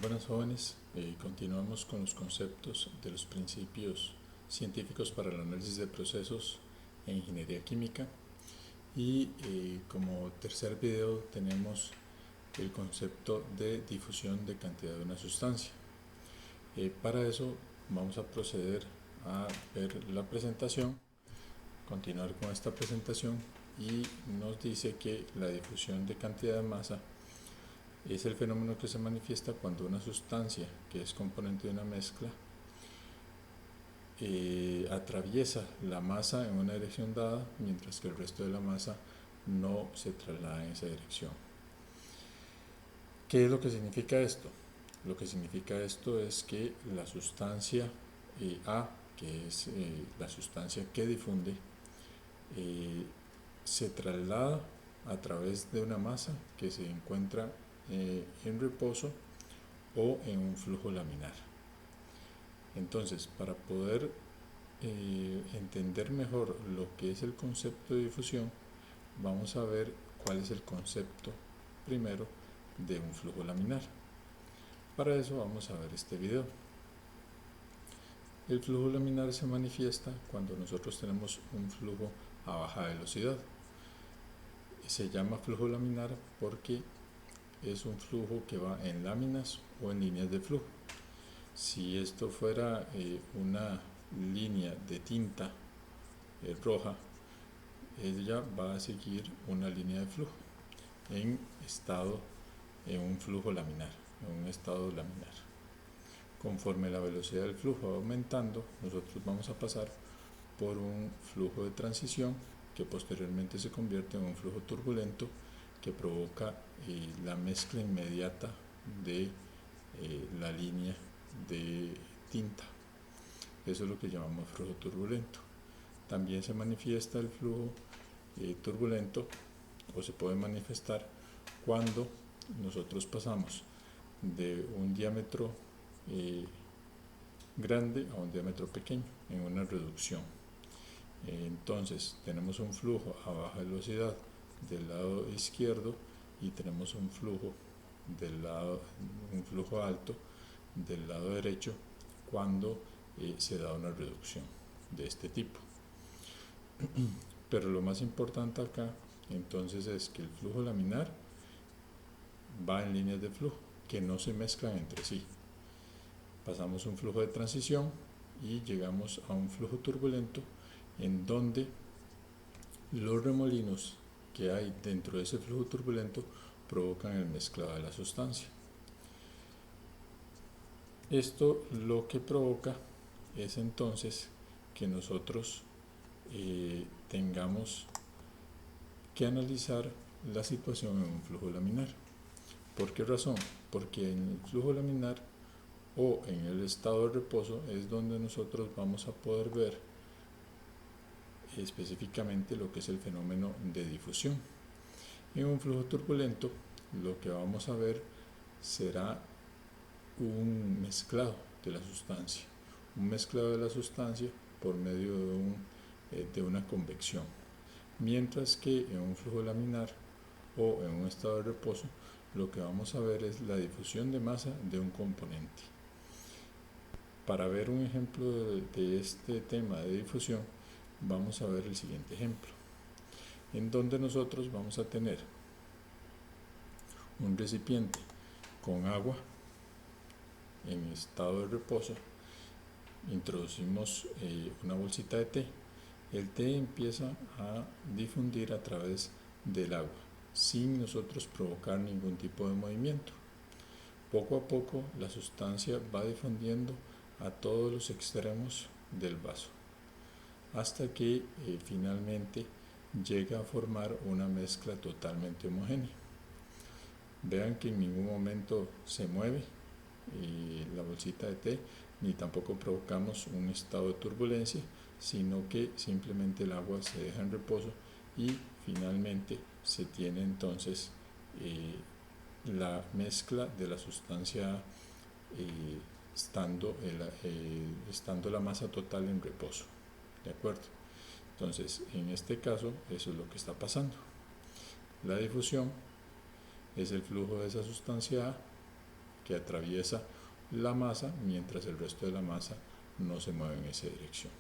Buenas jóvenes, continuamos con los conceptos de los principios científicos para el análisis de procesos en ingeniería química y como tercer video tenemos el concepto de difusión de cantidad de una sustancia. Para eso vamos a proceder a ver la presentación, continuar con esta presentación y nos dice que la difusión de cantidad de masa es el fenómeno que se manifiesta cuando una sustancia que es componente de una mezcla atraviesa la masa en una dirección dada, mientras que el resto de la masa no se traslada en esa dirección. ¿Qué es lo que significa esto? Lo que significa esto es que la sustancia A, que es la sustancia que difunde, se traslada a través de una masa que se encuentra en reposo o en un flujo laminar. Entonces, para poder entender mejor lo que es el concepto de difusión, vamos a ver cuál es el concepto primero de un flujo laminar. Para eso vamos a ver este video. El flujo laminar se manifiesta cuando nosotros tenemos un flujo a baja velocidad. Se llama flujo laminar porque es un flujo que va en láminas o en líneas de flujo. Si esto fuera una línea de tinta roja, ella va a seguir una línea de flujo en un flujo laminar, en un estado laminar. Conforme la velocidad del flujo va aumentando, nosotros vamos a pasar por un flujo de transición que posteriormente se convierte en un flujo turbulento que provoca la mezcla inmediata de la línea de tinta. Eso es lo que llamamos flujo turbulento. También se manifiesta el flujo turbulento, o se puede manifestar cuando nosotros pasamos de un diámetro grande a un diámetro pequeño en una reducción. Entonces tenemos un flujo a baja velocidad del lado izquierdo y tenemos un flujo alto del lado derecho cuando se da una reducción de este tipo. Pero lo más importante acá entonces es que el flujo laminar va en líneas de flujo que no se mezclan entre sí. Pasamos un flujo de transición y llegamos a un flujo turbulento en donde los remolinos que hay dentro de ese flujo turbulento provocan el mezclado de la sustancia. Esto lo que provoca es entonces que nosotros tengamos que analizar la situación en un flujo laminar. ¿Por qué razón? Porque en el flujo laminar o en el estado de reposo es donde nosotros vamos a poder ver específicamente lo que es el fenómeno de difusión. En un flujo turbulento lo que vamos a ver será un mezclado de la sustancia, por medio de una convección, mientras que en un flujo laminar o en un estado de reposo lo que vamos a ver es la difusión de masa de un componente. Para ver un ejemplo de este tema de difusión, vamos a ver el siguiente ejemplo, en donde nosotros vamos a tener un recipiente con agua en estado de reposo. Introducimos una bolsita de té. El té empieza a difundir a través del agua sin nosotros provocar ningún tipo de movimiento. Poco a poco la sustancia va difundiendo a todos los extremos del vaso hasta que finalmente llega a formar una mezcla totalmente homogénea. Vean que en ningún momento se mueve la bolsita de té, ni tampoco provocamos un estado de turbulencia, sino que simplemente el agua se deja en reposo y finalmente se tiene entonces la mezcla de la sustancia estando la masa total en reposo. ¿De acuerdo? Entonces, en este caso, eso es lo que está pasando. La difusión es el flujo de esa sustancia A que atraviesa la masa mientras el resto de la masa no se mueve en esa dirección.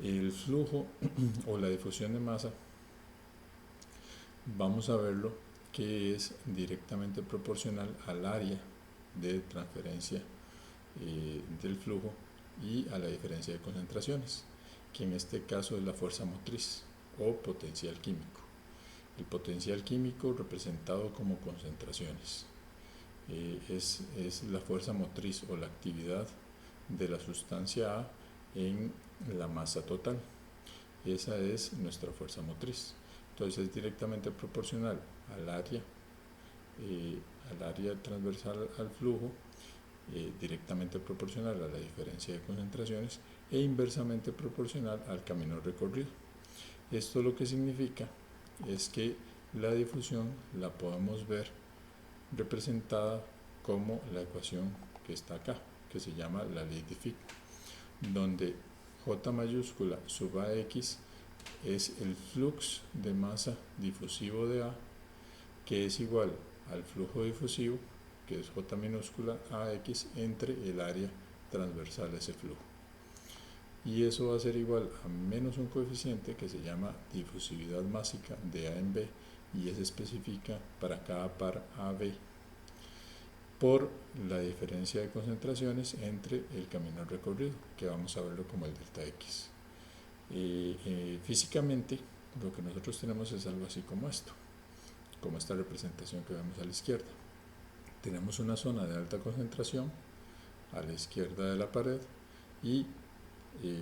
El flujo o la difusión de masa, vamos a verlo que es directamente proporcional al área de transferencia del flujo y a la diferencia de concentraciones, que en este caso es la fuerza motriz o potencial químico. El potencial químico representado como concentraciones es la fuerza motriz o la actividad de la sustancia A en la masa total. Esa es nuestra fuerza motriz. Entonces es directamente proporcional al área transversal al flujo, directamente proporcional a la diferencia de concentraciones e inversamente proporcional al camino recorrido. Esto lo que significa es que la difusión la podemos ver representada como la ecuación que está acá, que se llama la ley de Fick, donde J mayúscula sub AX es el flux de masa difusivo de A, que es igual al flujo difusivo, que es J minúscula AX, entre el área transversal de ese flujo. Y eso va a ser igual a menos un coeficiente que se llama difusividad másica de A en B, y es específica para cada par AB, por la diferencia de concentraciones entre el camino recorrido, que vamos a verlo como el delta X. Físicamente, lo que nosotros tenemos es algo así como esto, como esta representación que vemos a la izquierda. Tenemos una zona de alta concentración a la izquierda de la pared y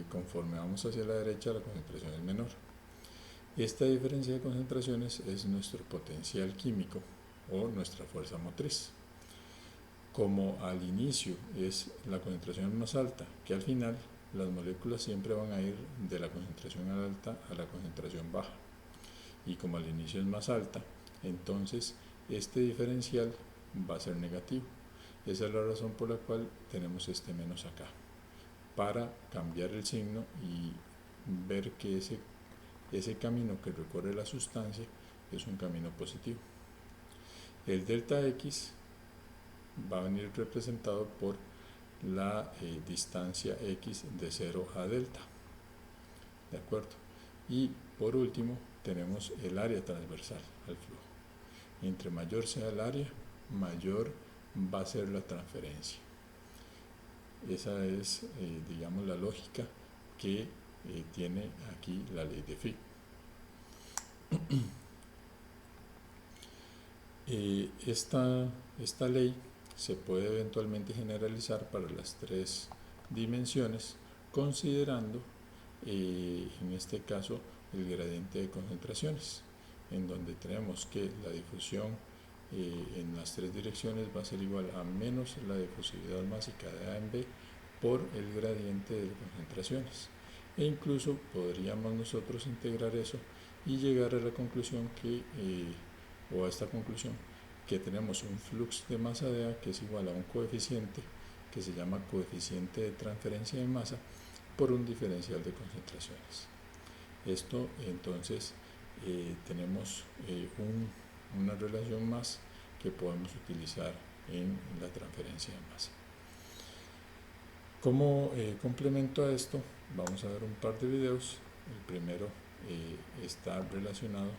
conforme vamos hacia la derecha la concentración es menor. Esta diferencia de concentraciones es nuestro potencial químico o nuestra fuerza motriz. Como al inicio es la concentración más alta que al final, las moléculas siempre van a ir de la concentración alta a la concentración baja. Y como al inicio es más alta, entonces este diferencial va a ser negativo. Esa es la razón por la cual tenemos este menos acá, para cambiar el signo y ver que ese camino que recorre la sustancia es un camino positivo. El delta X va a venir representado por la distancia X de 0 a delta, ¿de acuerdo? Y por último tenemos el área transversal al flujo. Entre mayor sea el área, mayor va a ser la transferencia. Esa es, digamos, la lógica que tiene aquí la ley de Fick. Esta ley se puede eventualmente generalizar para las tres dimensiones, considerando en este caso el gradiente de concentraciones, en donde tenemos que la difusión en las tres direcciones va a ser igual a menos la difusividad másica de A en B por el gradiente de concentraciones, e incluso podríamos nosotros integrar eso y llegar a la conclusión o a esta conclusión, que tenemos un flux de masa de A que es igual a un coeficiente que se llama coeficiente de transferencia de masa por un diferencial de concentraciones. Esto entonces tenemos una relación más que podemos utilizar en la transferencia de masa. Como complemento a esto, vamos a ver un par de videos. El primero está relacionado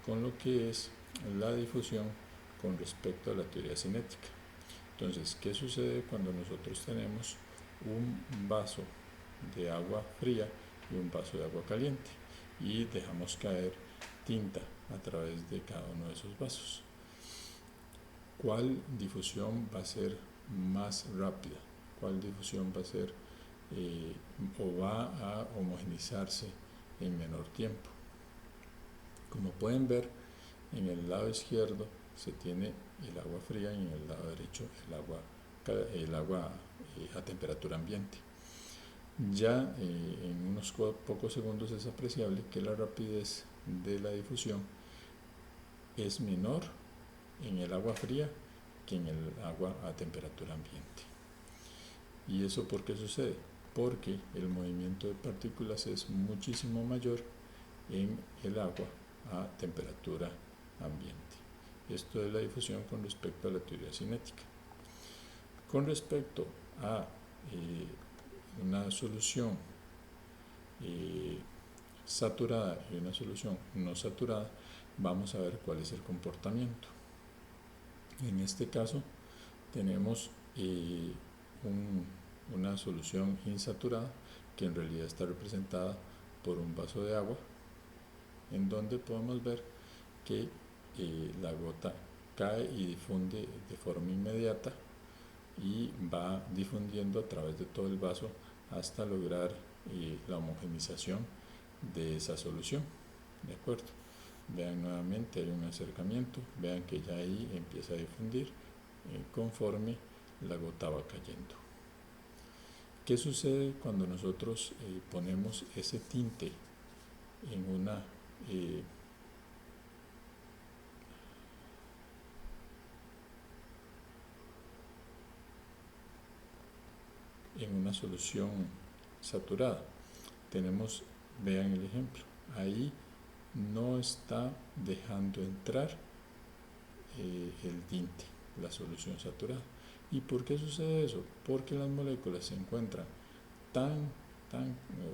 con lo que es la difusión con respecto a la teoría cinética. Entonces, ¿qué sucede cuando nosotros tenemos un vaso de agua fría y un vaso de agua caliente y dejamos caer tinta a través de cada uno de esos vasos? ¿Cuál difusión va a ser más rápida? ¿Cuál difusión va a ser o va a homogeneizarse en menor tiempo? Como pueden ver, en el lado izquierdo se tiene el agua fría y en el lado derecho el agua a temperatura ambiente. Ya en unos pocos segundos es apreciable que la rapidez de la difusión es menor en el agua fría que en el agua a temperatura ambiente. ¿Y eso por qué sucede? Porque el movimiento de partículas es muchísimo mayor en el agua a temperatura ambiente. Esto es la difusión con respecto a la teoría cinética. Con respecto a una solución saturada y una solución no saturada, vamos a ver cuál es el comportamiento. En este caso tenemos una solución insaturada que en realidad está representada por un vaso de agua, en donde podemos ver que la gota cae y difunde de forma inmediata y va difundiendo a través de todo el vaso hasta lograr la homogenización de esa solución. ¿De acuerdo? Vean nuevamente, hay un acercamiento, vean que ya ahí empieza a difundir conforme la gota va cayendo. ¿Qué sucede cuando nosotros ponemos ese tinte en una solución saturada? Vean el ejemplo, ahí no está dejando entrar el tinte, la solución saturada. ¿Y por qué sucede eso? Porque las moléculas se encuentran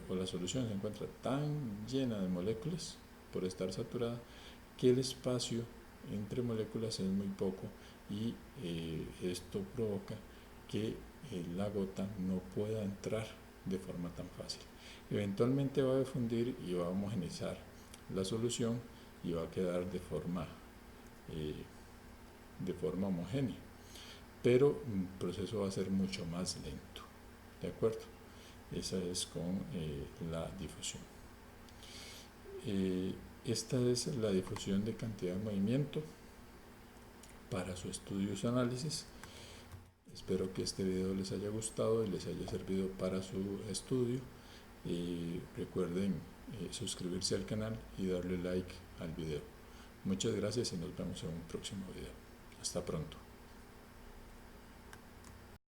o la solución se encuentra tan llena de moléculas por estar saturada que el espacio entre moléculas es muy poco y esto provoca que la gota no pueda entrar de forma tan fácil. Eventualmente va a difundir y va a homogenizar la solución y va a quedar de forma homogénea, pero el proceso va a ser mucho más lento. ¿De acuerdo? Esa es con la difusión. Esta es la difusión de cantidad de movimiento para su estudio y su análisis. Espero que este video les haya gustado y les haya servido para su estudio. Recuerden suscribirse al canal y darle like al video. Muchas gracias y nos vemos en un próximo video. Hasta pronto.